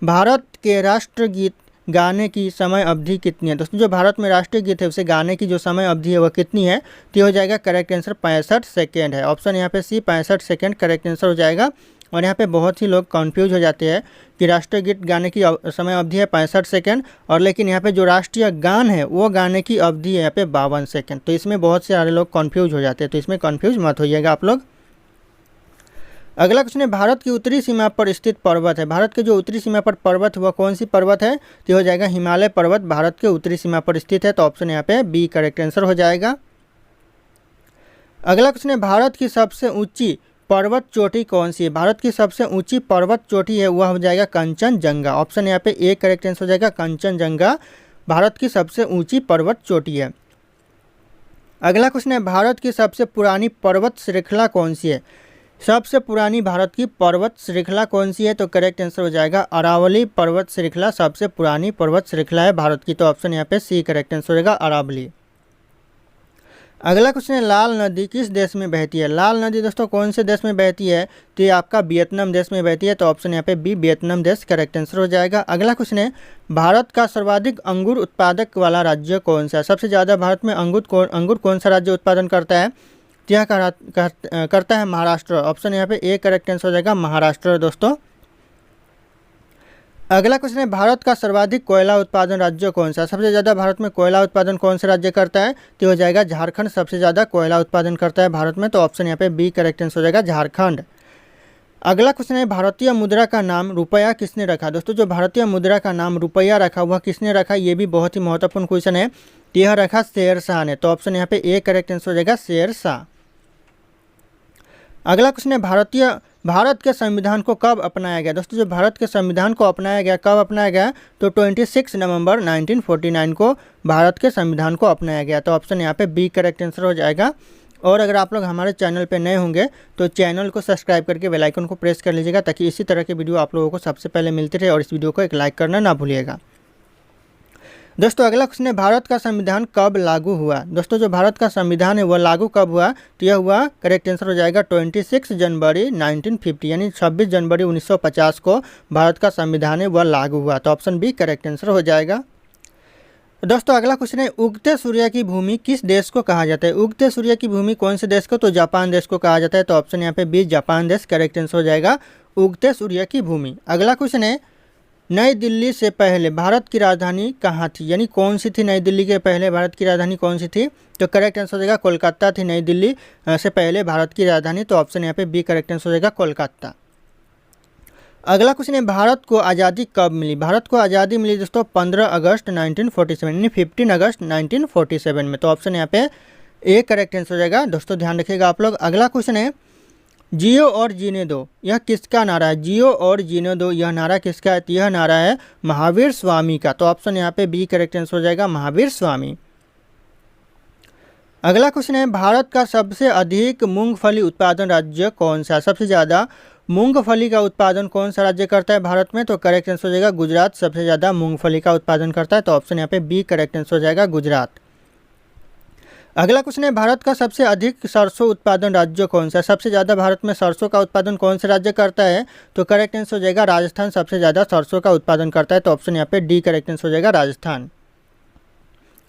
भारत के राष्ट्रगीत गाने की समय अवधि कितनी है? दोस्तों जो भारत में राष्ट्रीय गीत है उसे गाने की जो समय अवधि है वह कितनी है? तो हो जाएगा करेक्ट आंसर 65 सेकेंड है। ऑप्शन यहाँ पे सी 65 सेकेंड करेक्ट आंसर हो जाएगा। और यहाँ पे बहुत ही लोग कंफ्यूज हो जाते हैं कि राष्ट्रीय गीत गाने की समय अवधि है 65 सेकंड, और लेकिन यहाँ पे जो राष्ट्रीय गान है वो गाने की अवधि है यहाँ पे 52 सेकंड। तो इसमें बहुत सारे लोग कंफ्यूज हो जाते हैं, तो इसमें कंफ्यूज मत होइएगा आप लोग। अगला क्वेश्चन है, भारत की उत्तरी सीमा पर स्थित पर्वत है। भारत के जो उत्तरी सीमा पर पर्वत वह कौन सी पर्वत है? तो हो जाएगा हिमालय पर्वत भारत के उत्तरी सीमा पर स्थित है। तो ऑप्शन यहाँ पे बी करेक्ट आंसर हो जाएगा। अगला क्वेश्चन है, भारत की सबसे ऊंची पर्वत चोटी कौन सी है? भारत की सबसे ऊंची पर्वत चोटी है वह हो जाएगा कंचनजंगा। ऑप्शन यहाँ पे ए करेक्ट आंसर हो जाएगा, कंचनजंगा भारत की सबसे ऊंची पर्वत चोटी है। अगला क्वेश्चन है, भारत की सबसे पुरानी पर्वत श्रृंखला कौन सी है? सबसे पुरानी भारत की पर्वत श्रृंखला कौन सी है? तो करेक्ट आंसर हो जाएगा अरावली पर्वत श्रृंखला सबसे पुरानी पर्वत श्रृंखला है भारत की। तो ऑप्शन यहाँ पे सी करेक्ट आंसर हो जाएगा, अरावली। अगला क्वेश्चन है, लाल नदी किस देश में बहती है? लाल नदी दोस्तों कौन से देश में बहती है? तो ये आपका वियतनाम देश में बहती है। तो ऑप्शन यहाँ पे बी वियतनाम देश करेक्ट आंसर हो जाएगा। अगला क्वेश्चन है, भारत का सर्वाधिक अंगूर उत्पादक वाला राज्य कौन सा है? सबसे ज़्यादा भारत में अंगूर कौन सा राज्य उत्पादन करता है? तो यह करता है महाराष्ट्र। ऑप्शन यहाँ पे ए करेक्ट आंसर हो जाएगा, महाराष्ट्र दोस्तों। अगला क्वेश्चन है, भारत का सर्वाधिक कोयला उत्पादन राज्य कौन सा? सबसे ज़्यादा भारत में कोयला उत्पादन कौन सा राज्य करता है? तो हो जाएगा झारखंड सबसे ज़्यादा कोयला उत्पादन करता है भारत में। तो ऑप्शन यहाँ पे बी करेक्ट आंसर हो जाएगा, झारखंड। अगला क्वेश्चन है, भारतीय मुद्रा का नाम रुपया किसने रखा? दोस्तों जो भारतीय मुद्रा का नाम रुपया रखा हुआ किसने रखा? ये भी बहुत ही महत्वपूर्ण क्वेश्चन है। यह रखा शेरशाह ने। तो ऑप्शन यहाँ पे ए करेक्ट आंसर हो जाएगा, शेरशाह। अगला क्वेश्चन है, भारत के संविधान को कब अपनाया गया? दोस्तों जो भारत के संविधान को अपनाया गया, कब अपनाया गया? तो 26 नवंबर 1949 को भारत के संविधान को अपनाया गया। तो ऑप्शन यहाँ पे बी करेक्ट आंसर हो जाएगा। और अगर आप लोग हमारे चैनल पे नए होंगे तो चैनल को सब्सक्राइब करके बेल आइकन को प्रेस कर लीजिएगा, ताकि इसी तरह के वीडियो आप लोगों को सबसे पहले मिलते रहे। और इस वीडियो को एक लाइक करना ना भूलिएगा। दोस्तों अगला क्वेश्चन है, भारत का संविधान कब लागू हुआ? दोस्तों जो भारत का संविधान है वह लागू कब हुआ? तो यह हुआ करेक्ट आंसर हो जाएगा 26 जनवरी 1950, यानी 26 जनवरी 1950 को भारत का संविधान है वह लागू हुआ। तो ऑप्शन बी करेक्ट आंसर हो जाएगा। दोस्तों अगला क्वेश्चन है, उगते सूर्य की भूमि किस देश को कहा जाता है? उगते सूर्य की भूमि कौन से देश को? तो जापान देश को कहा जाता है। तो ऑप्शन यहाँ पे बी जापान देश करेक्ट आंसर हो जाएगा, उगते सूर्य की भूमि। अगला क्वेश्चन है, नई दिल्ली से पहले भारत की राजधानी कहाँ थी? यानी कौन सी थी नई दिल्ली के पहले भारत की राजधानी कौन सी थी? तो करेक्ट आंसर हो जाएगा कोलकाता थी नई दिल्ली से पहले भारत की राजधानी। तो ऑप्शन यहाँ पे बी करेक्ट आंसर हो जाएगा, कोलकाता। अगला क्वेश्चन है, भारत को आज़ादी कब मिली? भारत को आज़ादी मिली दोस्तों 15 अगस्त 1947, यानी 15 अगस्त 1947 में। तो ऑप्शन यहाँ पे ए करेक्ट आंसर हो जाएगा। दोस्तों ध्यान रखिएगा आप लोग। अगला क्वेश्चन है, जियो और जीने दो यह किसका नारा है? जियो और जीने दो यह नारा किसका है? यह नारा है महावीर स्वामी का। तो ऑप्शन यहाँ पे बी करेक्ट आंसर हो जाएगा, महावीर स्वामी। अगला क्वेश्चन है, भारत का सबसे अधिक मूंगफली उत्पादन राज्य कौन सा? सबसे ज़्यादा मूंगफली का उत्पादन कौन सा राज्य करता है भारत में? तो करेक्ट आंसर हो जाएगा गुजरात सबसे ज़्यादा मूंगफली का उत्पादन करता है। तो ऑप्शन यहाँ पे बी करेक्ट आंसर हो जाएगा, गुजरात। अगला क्वेश्चन है, भारत का सबसे अधिक सरसों उत्पादन राज्य कौन सा है? सबसे ज़्यादा भारत में सरसों का उत्पादन कौन सा राज्य करता है? तो करेक्ट आंसर हो जाएगा राजस्थान सबसे ज़्यादा सरसों का उत्पादन करता है। तो ऑप्शन यहाँ पे डी करेक्ट आंसर हो जाएगा, राजस्थान।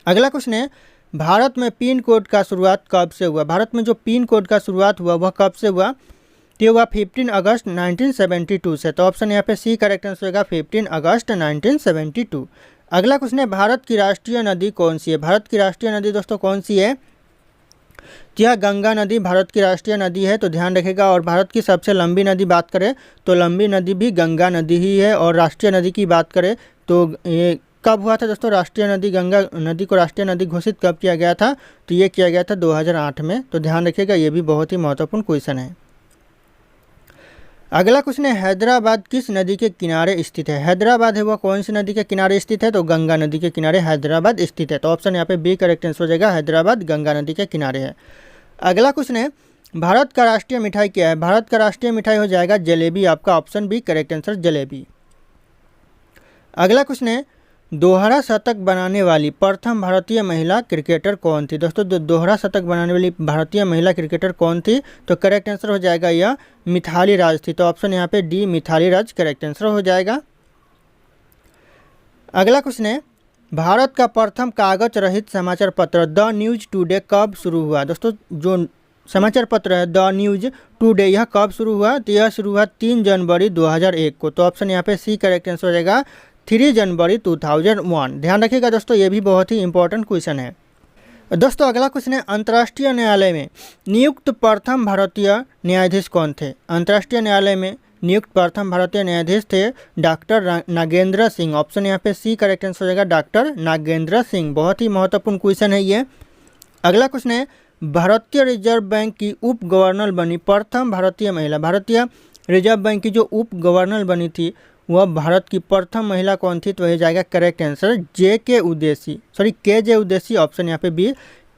अगला क्वेश्चन है, भारत में पिन कोड का शुरुआत कब से हुआ? भारत में जो पिन कोड का शुरुआत हुआ वह कब से हुआ? तो हुआ 15 अगस्त 1972 से। तो ऑप्शन यहाँ पे सी करेक्ट आंसर होगा, 15 अगस्त 1972। अगला क्वेश्चन है, भारत की राष्ट्रीय नदी कौन सी है? भारत की राष्ट्रीय नदी दोस्तों कौन सी है? यह गंगा नदी भारत की राष्ट्रीय नदी है। तो ध्यान रखिएगा। और भारत की सबसे लंबी नदी बात करें तो लंबी नदी भी गंगा नदी ही है। और राष्ट्रीय नदी की बात करें तो ये कब हुआ था दोस्तों? राष्ट्रीय नदी गंगा नदी को राष्ट्रीय नदी घोषित कब किया गया था? तो ये किया गया था 2008 में। तो ध्यान रखिएगा, ये भी बहुत ही महत्वपूर्ण क्वेश्चन है। अगला क्वेश्चन है, हैदराबाद किस नदी के किनारे स्थित है? हैदराबाद है वह कौन सी नदी के किनारे स्थित है? तो गंगा नदी के किनारे हैदराबाद स्थित है। तो ऑप्शन यहाँ पे बी करेक्ट आंसर हो जाएगा, हैदराबाद गंगा नदी के किनारे है। अगला क्वेश्चन है, भारत का राष्ट्रीय मिठाई क्या है? भारत का राष्ट्रीय मिठाई हो जाएगा जलेबी। आपका option B correct answer, jalebi. अगला क्वेश्चन है, दोहरा शतक बनाने वाली प्रथम भारतीय महिला क्रिकेटर कौन थी? दोस्तों दोहरा शतक बनाने वाली भारतीय महिला क्रिकेटर कौन थी? तो करेक्ट आंसर हो जाएगा यह मिथाली राज थी। तो ऑप्शन यहाँ पे D Mithali Raj correct answer हो जाएगा। अगला क्वेश्चन है, भारत का प्रथम कागज रहित समाचार पत्र द न्यूज टुडे कब शुरू हुआ? दोस्तों जो समाचार पत्र है द न्यूज टुडे। यह कब शुरू हुआ? तो यह शुरू हुआ 3 जनवरी 2001 को। तो ऑप्शन यहाँ पे सी करेक्ट आंसर हो जाएगा 3 जनवरी 2001। ध्यान रखिएगा दोस्तों, ये भी बहुत ही इंपॉर्टेंट क्वेश्चन है। दोस्तों अगला क्वेश्चन है अंतर्राष्ट्रीय न्यायालय में नियुक्त प्रथम भारतीय न्यायाधीश कौन थे? अंतर्राष्ट्रीय न्यायालय में नियुक्त प्रथम भारतीय न्यायाधीश थे डॉक्टर नागेंद्र सिंह। ऑप्शन यहाँ पे सी करेक्ट आंसर हो जाएगा डॉक्टर नागेंद्र सिंह। बहुत ही महत्वपूर्ण क्वेश्चन है ये। अगला क्वेश्चन है भारतीय रिजर्व बैंक की उप गवर्नर बनी प्रथम भारतीय महिला। भारतीय रिजर्व बैंक की जो उप गवर्नर बनी थी वह भारत की प्रथम महिला कौन थी? तो यह जाएगा करेक्ट आंसर के जे उदेसी। ऑप्शन यहाँ पे बी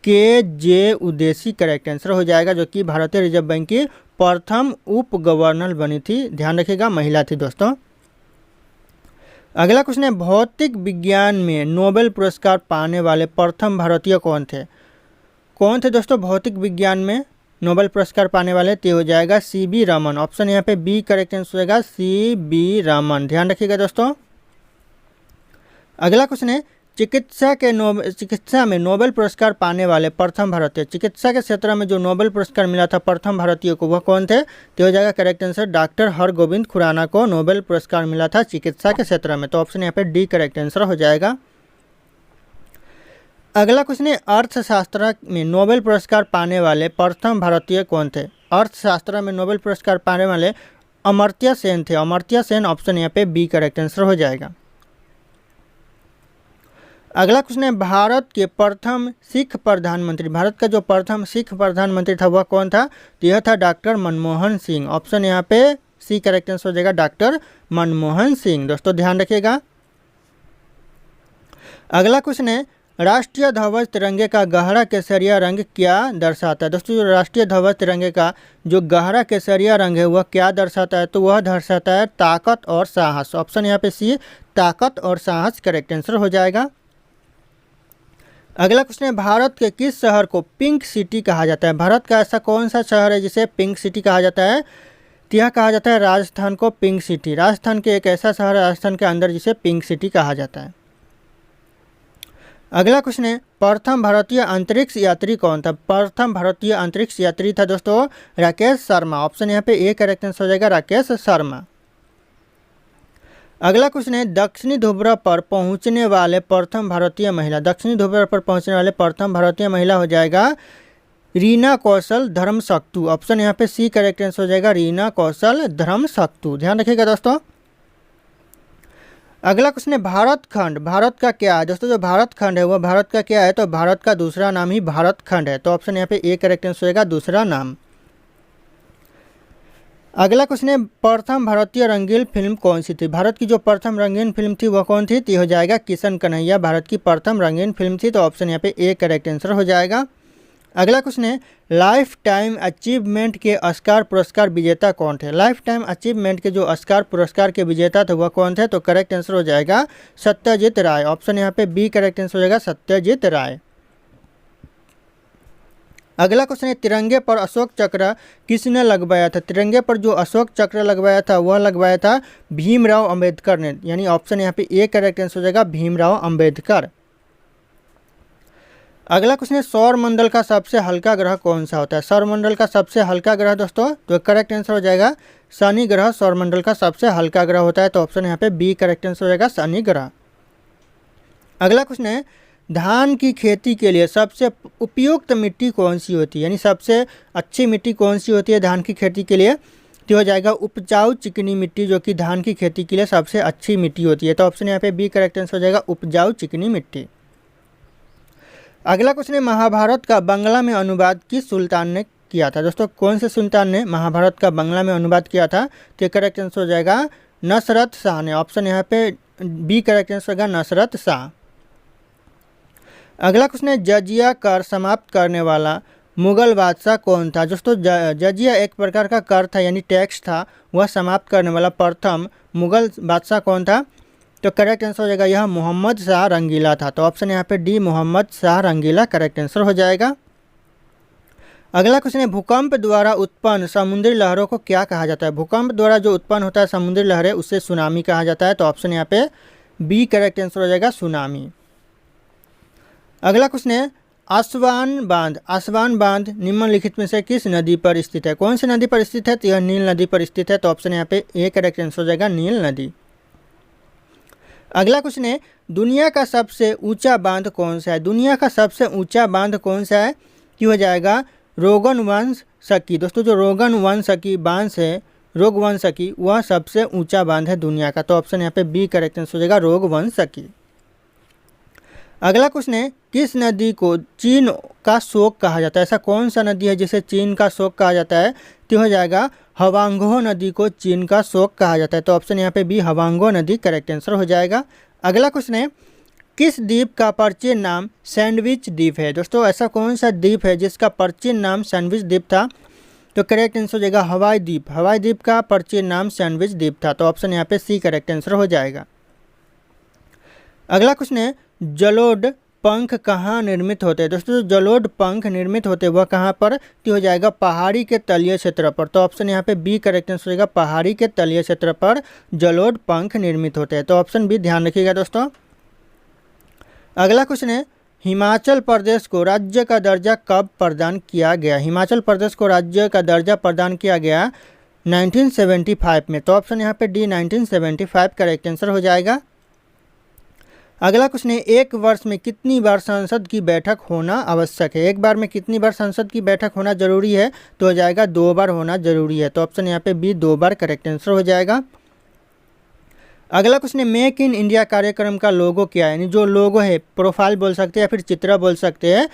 के जे उदेसी करेक्ट आंसर हो जाएगा, जो कि भारतीय रिजर्व बैंक की प्रथम उप गवर्नर बनी थी। ध्यान रखिएगा, महिला थी दोस्तों। अगला क्वेश्चन है भौतिक विज्ञान में नोबेल पुरस्कार पाने वाले प्रथम भारतीय कौन थे? कौन थे दोस्तों भौतिक विज्ञान में नोबेल पुरस्कार पाने वाले? तो हो जाएगा CB रमन। ऑप्शन यहाँ पे बी करेक्ट आंसर हो जाएगा CB रमन। ध्यान रखिएगा दोस्तों। अगला क्वेश्चन है चिकित्सा में नोबेल पुरस्कार पाने वाले प्रथम भारतीय। चिकित्सा के क्षेत्र में जो नोबेल पुरस्कार मिला था प्रथम भारतीय को, वह कौन थे? तो हो जाएगा correct answer doctor Hargobind Khurana को नोबेल पुरस्कार मिला था चिकित्सा के क्षेत्र में। तो ऑप्शन यहाँ पे डी करेक्ट आंसर हो जाएगा। अगला क्वेश्चन है अर्थशास्त्र में नोबेल पुरस्कार पाने वाले प्रथम भारतीय कौन थे? अर्थशास्त्र में नोबेल पुरस्कार पाने वाले अमर्त्य सेन थे। अमर्त्य सेन। ऑप्शन यहाँ पे बी करेक्ट आंसर हो जाएगा। अगला क्वेश्चन है भारत के प्रथम सिख प्रधानमंत्री। भारत का जो प्रथम सिख प्रधानमंत्री था वह कौन था? तो यह था डॉक्टर मनमोहन सिंह। ऑप्शन यहाँ पे सी करेक्ट आंसर हो जाएगा डॉक्टर मनमोहन सिंह। दोस्तों ध्यान रखिएगा। अगला क्वेश्चन है राष्ट्रीय ध्वज तिरंगे का गहरा केसरिया रंग क्या दर्शाता है? दोस्तों जो राष्ट्रीय ध्वज तिरंगे का जो गहरा केसरिया रंग है वह क्या दर्शाता है? तो वह दर्शाता है ताकत और साहस। ऑप्शन यहाँ पे सी ताकत और साहस करेक्ट आंसर हो जाएगा। अगला क्वेश्चन है भारत के किस शहर को पिंक सिटी कहा जाता है? भारत का ऐसा कौन सा शहर है जिसे पिंक सिटी कहा जाता है? तो यह कहा जाता है राजस्थान को पिंक सिटी। राजस्थान के एक ऐसा शहर है राजस्थान के अंदर जिसे पिंक सिटी कहा जाता है। अगला क्वेश्चन है प्रथम भारतीय अंतरिक्ष यात्री कौन था? प्रथम भारतीय अंतरिक्ष यात्री था दोस्तों राकेश शर्मा। ऑप्शन यहाँ पे ए करेक्ट आंसर हो जाएगा राकेश शर्मा। अगला क्वेश्चन है दक्षिणी ध्रुव पर पहुंचने वाले प्रथम भारतीय महिला। दक्षिणी ध्रुव पर पहुंचने वाले प्रथम भारतीय महिला हो जाएगा रीना कौशल धर्मशक्तु। ऑप्शन यहाँ पे सी करेक्ट आंसर हो जाएगा रीना कौशल धर्मशक्तु। ध्यान रखिएगा दोस्तों। अगला क्वेश्चन है भारत खंड। भारत का क्या है? दोस्तों जो भारत खंड है वह भारत का क्या है? तो भारत का दूसरा नाम ही भारत खंड है। तो ऑप्शन यहाँ पे ए करेक्ट आंसर हो जाएगा दूसरा नाम। अगला क्वेश्चन है प्रथम भारतीय रंगीन फिल्म कौन सी थी? भारत की जो प्रथम रंगीन फिल्म थी वह कौन थी? तो हो जाएगा किशन कन्हैया भारत की प्रथम रंगीन फिल्म थी। तो ऑप्शन यहाँ पे ए करेक्ट आंसर हो जाएगा। अगला क्वेश्चन है लाइफ टाइम अचीवमेंट के ऑस्कार पुरस्कार विजेता कौन थे? लाइफ टाइम अचीवमेंट के जो ऑस्कार पुरस्कार के विजेता थे वह कौन थे? तो करेक्ट आंसर हो जाएगा सत्यजीत राय। ऑप्शन यहाँ पे बी करेक्ट आंसर हो जाएगा सत्यजीत राय। अगला क्वेश्चन है तिरंगे पर अशोक चक्र किसने लगवाया था? तिरंगे पर जो अशोक चक्र लगवाया था वह लगवाया था भीमराव अंबेडकर ने। यानी ऑप्शन यहाँ पे ए करेक्ट आंसर हो जाएगा भीमराव अंबेडकर। अगला क्वेश्चन है सौर मंडल का सबसे हल्का ग्रह कौन सा होता है? सौर मंडल का सबसे हल्का ग्रह दोस्तों तो करेक्ट आंसर हो जाएगा शनि ग्रह सौर मंडल का सबसे हल्का ग्रह होता है। तो ऑप्शन यहाँ पे बी करेक्ट आंसर हो जाएगा शनि ग्रह। अगला क्वेश्चन है धान की खेती के लिए सबसे उपयुक्त मिट्टी कौन सी होती है? यानी सबसे अच्छी मिट्टी कौन सी होती है धान की खेती के लिए? तो हो जाएगा उपजाऊ चिकनी मिट्टी, जो कि धान की खेती के लिए सबसे अच्छी मिट्टी होती है। तो ऑप्शन यहाँ पे बी करेक्ट आंसर हो जाएगा उपजाऊ चिकनी मिट्टी। अगला क्वेश्चन है महाभारत का बांग्ला में अनुवाद किस सुल्तान ने किया था? दोस्तों कौन से सुल्तान ने महाभारत का बांग्ला में अनुवाद किया था? तो करेक्ट आंसर हो जाएगा नसरत शाह ने। ऑप्शन यहाँ पे बी करेक्ट आंसर होगा नसरत शाह। अगला क्वेश्चन है जजिया कर समाप्त करने वाला मुगल बादशाह कौन था? दोस्तों जजिया एक प्रकार का कर था यानी टैक्स था, वह समाप्त करने वाला प्रथम मुगल बादशाह कौन था? तो करेक्ट आंसर हो जाएगा यह मोहम्मद शाह रंगीला था। तो ऑप्शन यहाँ पे डी मोहम्मद शाह रंगीला करेक्ट आंसर हो जाएगा। अगला क्वेश्चन है भूकंप द्वारा उत्पन्न समुद्री लहरों को क्या कहा जाता है? भूकंप द्वारा जो उत्पन्न होता है समुद्री लहरें उसे सुनामी कहा जाता है। तो ऑप्शन यहाँ पे बी करेक्ट आंसर हो जाएगा सुनामी। अगला क्वेश्चन है आसवान बांध निम्नलिखित में से किस नदी पर स्थित है? कौन सी नदी पर स्थित है? तो यह नील नदी पर स्थित है। तो ऑप्शन यहाँ पे ए करेक्ट आंसर हो जाएगा, नील नदी। अगला क्वेश्चन है, दुनिया का सबसे ऊंचा बांध कौन सा है? दुनिया का सबसे ऊंचा बांध कौन सा है? कि हो जाएगा रोगन वंश सकी। दोस्तों जो रोगन वंश सकी बांध है, रोग वंश सकी, वह सबसे ऊंचा बांध है दुनिया का। तो ऑप्शन यहाँ पे बी करेक्ट आंसर हो जाएगा, रोग वंश सकी। अगला क्वेश्चन है, किस नदी को चीन का शोक कहा जाता है? ऐसा कौन सा नदी है जिसे चीन का शोक कहा जाता है? तो हो जाएगा हवांगो नदी को चीन का शोक कहा जाता है। तो ऑप्शन यहाँ पे बी हवांगो नदी करेक्ट आंसर हो जाएगा। अगला क्वेश्चन है, किस द्वीप का प्राचीन नाम सैंडविच द्वीप है? दोस्तों ऐसा कौन सा द्वीप है जिसका प्राचीन नाम सैंडविच द्वीप था? तो करेक्ट आंसर हो जाएगा हवाई द्वीप। हवाई द्वीप का प्राचीन नाम सैंडविच द्वीप था। तो ऑप्शन यहाँ पे सी करेक्ट आंसर हो जाएगा। अगला क्वेश्चन है, जलोढ़ पंख कहाँ निर्मित होते हैं? दोस्तों जो जलोढ़ पंख निर्मित होते हैं वह कहाँ पर? तो हो जाएगा पहाड़ी के तलीय क्षेत्र पर। तो ऑप्शन यहाँ पे बी करेक्ट आंसर हो जाएगा, पहाड़ी के तलीय क्षेत्र पर जलोढ़ पंख निर्मित होते हैं। तो ऑप्शन बी ध्यान रखिएगा दोस्तों। अगला क्वेश्चन है, हिमाचल प्रदेश को राज्य का दर्जा कब प्रदान किया गया? हिमाचल प्रदेश को राज्य का दर्जा प्रदान किया गया 1975 में। तो ऑप्शन यहाँ पे डी 1975 करेक्ट आंसर हो जाएगा। अगला क्वेश्चन है, एक वर्ष में कितनी बार संसद की बैठक होना आवश्यक है? एक बार में कितनी बार संसद की बैठक होना जरूरी है? तो हो जाएगा 2 बार होना जरूरी है। तो ऑप्शन यहाँ पे बी 2 बार करेक्ट आंसर हो जाएगा। अगला क्वेश्चन है, मेक इन इंडिया कार्यक्रम का लोगो क्या है? यानी जो लोगो है, प्रोफाइल बोल सकते हैं या फिर चित्र बोल सकते हैं,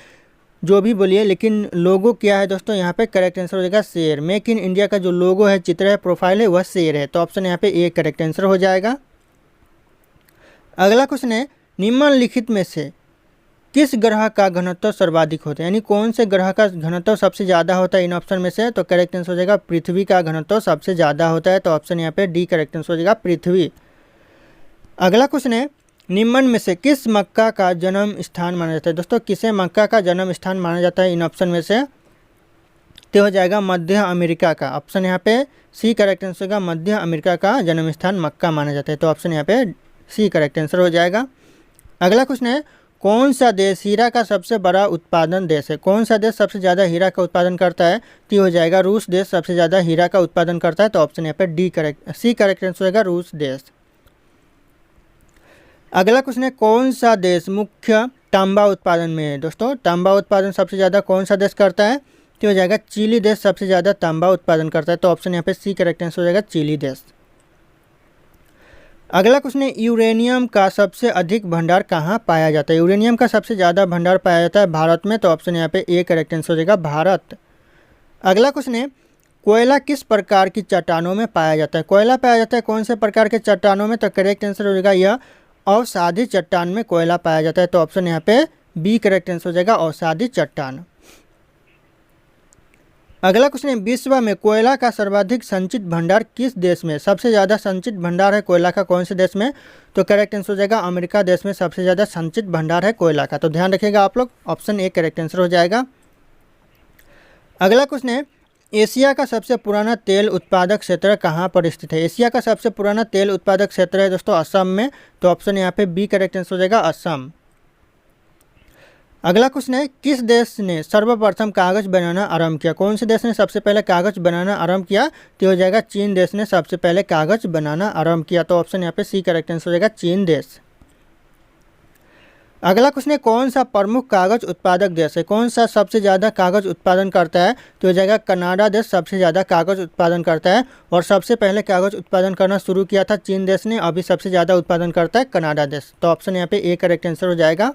जो भी बोलिए, लेकिन लोगो क्या है दोस्तों? यहाँ पे करेक्ट आंसर हो जाएगा शेर। मेक इन इंडिया का जो लोगो है, चित्र है, प्रोफाइल है, वह शेर है। तो ऑप्शन यहाँ पे ए करेक्ट आंसर हो जाएगा। अगला क्वेश्चन है, निम्नलिखित में से किस ग्रह का घनत्व सर्वाधिक होता है? यानी कौन से ग्रह का घनत्व सबसे ज़्यादा होता है इन ऑप्शन में से? तो करेक्ट आंसर हो जाएगा पृथ्वी का घनत्व सबसे ज़्यादा होता है। तो ऑप्शन यहाँ पे डी करेक्ट आंसर हो जाएगा, पृथ्वी। अगला क्वेश्चन है, निम्न में से किस मक्का का जन्म स्थान माना जाता है? दोस्तों किसे मक्का का जन्म स्थान माना जाता है इन ऑप्शन में से? तो हो जाएगा मध्य अमेरिका का। ऑप्शन यहाँ पे सी करेक्ट आंसर होगा, मध्य अमेरिका का जन्म स्थान मक्का माना जाता है। तो ऑप्शन यहाँ पे सी करेक्ट आंसर हो जाएगा। अगला क्वेश्चन है, कौन सा देश हीरा का सबसे बड़ा उत्पादन देश है? कौन सा देश सबसे ज़्यादा हीरा का उत्पादन करता है? तो हो जाएगा रूस देश सबसे ज़्यादा हीरा का उत्पादन करता है। तो ऑप्शन यहाँ पे D correct, C correct answer होगा, रूस देश। अगला क्वेश्चन है, कौन सा देश मुख्य तांबा उत्पादन में है? दोस्तों तांबा उत्पादन सबसे ज़्यादा कौन सा देश करता है? तो हो जाएगा चिली देश सबसे ज़्यादा तांबा उत्पादन करता है। तो ऑप्शन यहाँ पे सी करेक्ट आंसर हो जाएगा, चिली देश। अगला क्वेश्चन है, यूरेनियम का सबसे अधिक भंडार कहाँ पाया जाता है? यूरेनियम का सबसे ज़्यादा भंडार पाया जाता है भारत में। तो ऑप्शन यहाँ पे ए करेक्ट आंसर हो जाएगा, भारत। अगला क्वेश्चन है, कोयला किस प्रकार की चट्टानों में पाया जाता है? कोयला पाया जाता है कौन से प्रकार के चट्टानों में? तो करेक्ट आंसर हो जाएगा, यह अवसादी चट्टान में कोयला पाया जाता है। तो ऑप्शन यहाँ पे बी करेक्ट आंसर हो जाएगा, अवसादी चट्टान। अगला क्वेश्चन है, विश्व में कोयला का सर्वाधिक संचित भंडार किस देश में? सबसे ज़्यादा संचित भंडार है कोयला का कौन से देश में? तो करेक्ट आंसर हो जाएगा, अमेरिका देश में सबसे ज़्यादा संचित भंडार है कोयला का। तो ध्यान रखिएगा आप लोग, ऑप्शन ए करेक्ट आंसर हो जाएगा। अगला क्वेश्चन है, एशिया का सबसे पुराना तेल उत्पादक क्षेत्र कहाँ पर स्थित है? एशिया का सबसे पुराना तेल उत्पादक क्षेत्र है दोस्तों असम में। तो ऑप्शन यहाँ पे बी करेक्ट आंसर हो जाएगा, असम। अगला क्वेश्चन है, किस देश ने सर्वप्रथम कागज बनाना आरंभ किया? कौन से देश ने सबसे पहले कागज बनाना आरंभ किया? तो हो जाएगा चीन देश ने सबसे पहले कागज बनाना आरंभ किया। तो ऑप्शन यहाँ पे सी करेक्ट आंसर हो जाएगा, चीन देश। अगला क्वेश्चन है, कौन सा प्रमुख कागज उत्पादक देश है? कौन सा सबसे ज़्यादा कागज उत्पादन करता है? तो हो जाएगा कनाडा देश सबसे ज़्यादा कागज उत्पादन करता है। और सबसे पहले कागज उत्पादन करना शुरू किया था चीन देश ने, अभी सबसे ज़्यादा उत्पादन करता है कनाडा देश। तो ऑप्शन यहाँ पे ए करेक्ट आंसर हो जाएगा।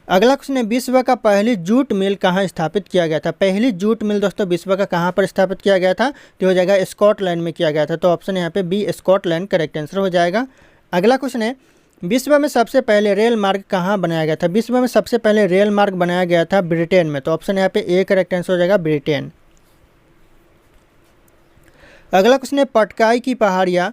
अगला क्वेश्चन है, विश्व का पहली जूट मिल कहाँ स्थापित किया गया था? पहली जूट मिल दोस्तों विश्व का कहाँ पर स्थापित किया गया था? तो हो जाएगा स्कॉटलैंड में किया गया था। तो ऑप्शन यहाँ पे बी स्कॉटलैंड करेक्ट आंसर हो जाएगा। अगला क्वेश्चन है, विश्व में सबसे पहले रेल मार्ग कहाँ बनाया गया था? विश्व में सबसे पहले रेल मार्ग बनाया गया था ब्रिटेन में। तो ऑप्शन यहाँ पे ए करेक्ट आंसर हो जाएगा, ब्रिटेन। अगला क्वेश्चन है, पटकाई की पहाड़ियाँ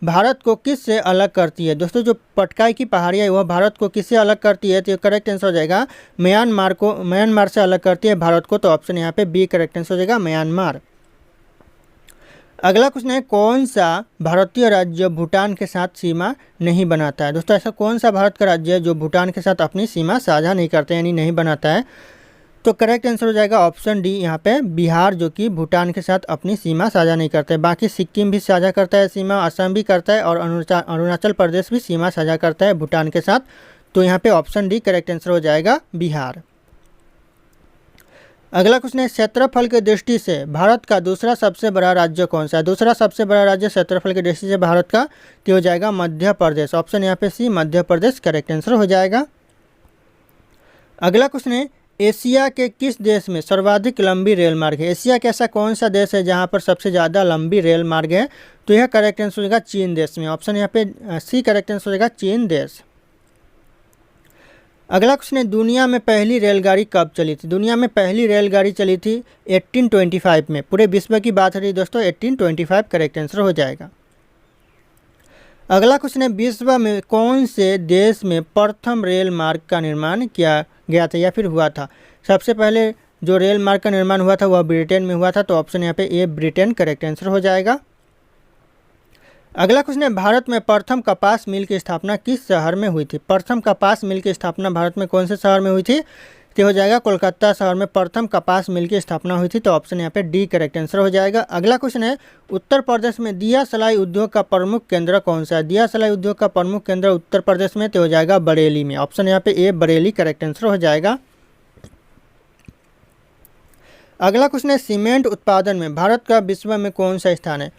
भारत को किस से अलग करती है? दोस्तों जो पटकाई की पहाड़ियाँ है वह भारत को किससे अलग करती है? तो करेक्ट आंसर हो जाएगा, म्यांमार से अलग करती है भारत को। तो ऑप्शन यहाँ पे बी करेक्ट आंसर हो जाएगा, म्यांमार। अगला क्वेश्चन है, कौन सा भारतीय राज्य भूटान के साथ सीमा नहीं बनाता है। दोस्तों ऐसा कौन सा भारत का राज्य है जो भूटान के साथ अपनी सीमा साझा नहीं करते यानी नहीं बनाता है। तो करेक्ट आंसर हो जाएगा ऑप्शन डी यहाँ पे बिहार, जो कि भूटान के साथ अपनी सीमा साझा नहीं करते। बाकी सिक्किम भी साझा करता है सीमा, असम भी करता है और अरुणाचल प्रदेश भी सीमा साझा करता है भूटान के साथ। तो यहाँ पे ऑप्शन डी करेक्ट आंसर हो जाएगा बिहार। अगला क्वेश्चन है, क्षेत्रफल की दृष्टि से भारत का दूसरा सबसे बड़ा राज्य कौन सा है। दूसरा सबसे बड़ा राज्य क्षेत्रफल की दृष्टि से भारत का तो हो जाएगा मध्य प्रदेश। ऑप्शन यहाँ पे सी मध्य प्रदेश करेक्ट आंसर हो जाएगा। अगला क्वेश्चन है, एशिया के किस देश में सर्वाधिक लंबी रेल मार्ग है। एशिया का ऐसा कौन सा देश है जहाँ पर सबसे ज़्यादा लंबी रेल मार्ग है। तो यह करेक्ट आंसर हो जाएगा चीन देश में। ऑप्शन यहाँ पे सी करेक्ट आंसर हो जाएगा चीन देश। अगला क्वेश्चन है, दुनिया में पहली रेलगाड़ी कब चली थी। दुनिया में पहली रेलगाड़ी चली थी 1825 में। पूरे विश्व की बात हो रही है दोस्तों, 1825 करेक्ट आंसर हो जाएगा। अगला क्वेश्चन है, विश्व में कौन से देश में प्रथम रेल मार्ग का निर्माण किया गया था या फिर हुआ था। सबसे पहले जो रेल मार्ग का निर्माण हुआ था वह ब्रिटेन में हुआ था। तो ऑप्शन यहाँ पे ए ब्रिटेन करेक्ट आंसर हो जाएगा। अगला क्वेश्चन है, भारत में प्रथम कपास मिल की स्थापना किस शहर में हुई थी। प्रथम कपास मिल की स्थापना भारत में कौन से शहर में हुई थी। तो हो जाएगा कोलकाता शहर में प्रथम कपास मिल की स्थापना हुई थी। तो ऑप्शन यहाँ पे डी करेक्ट आंसर हो जाएगा। अगला क्वेश्चन है, उत्तर प्रदेश में दिया सलाई उद्योग का प्रमुख केंद्र कौन सा है। दिया सलाई उद्योग का प्रमुख केंद्र उत्तर प्रदेश में तो हो जाएगा बरेली में। ऑप्शन यहाँ पे ए बरेली करेक्ट आंसर हो जाएगा। अगला क्वेश्चन है, सीमेंट उत्पादन में भारत का विश्व में कौन सा स्थान है।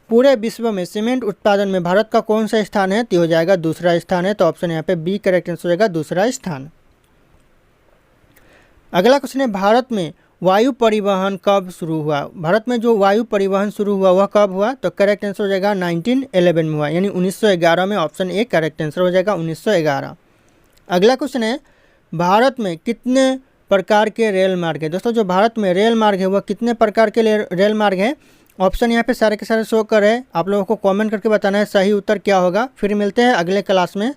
पूरे विश्व में सीमेंट उत्पादन में भारत का कौन सा स्थान है। तो हो जाएगा दूसरा स्थान है। तो ऑप्शन यहाँ पे बी करेक्ट आंसर हो जाएगा दूसरा स्थान। अगला क्वेश्चन है, भारत में वायु परिवहन कब शुरू हुआ। भारत में जो वायु परिवहन शुरू हुआ वह कब हुआ। तो करेक्ट आंसर हो जाएगा 1911 में हुआ, यानी 1911 में। ऑप्शन ए करेक्ट आंसर हो जाएगा 1911। अगला क्वेश्चन है, भारत में कितने प्रकार के रेल मार्ग है। दोस्तों जो भारत में रेल मार्ग है वह कितने प्रकार के रेल मार्ग है। ऑप्शन यहाँ पे सारे के सारे शो कर रहे हैं, आप लोगों को कमेंट करके बताना है सही उत्तर क्या होगा। फिर मिलते हैं अगले क्लास में।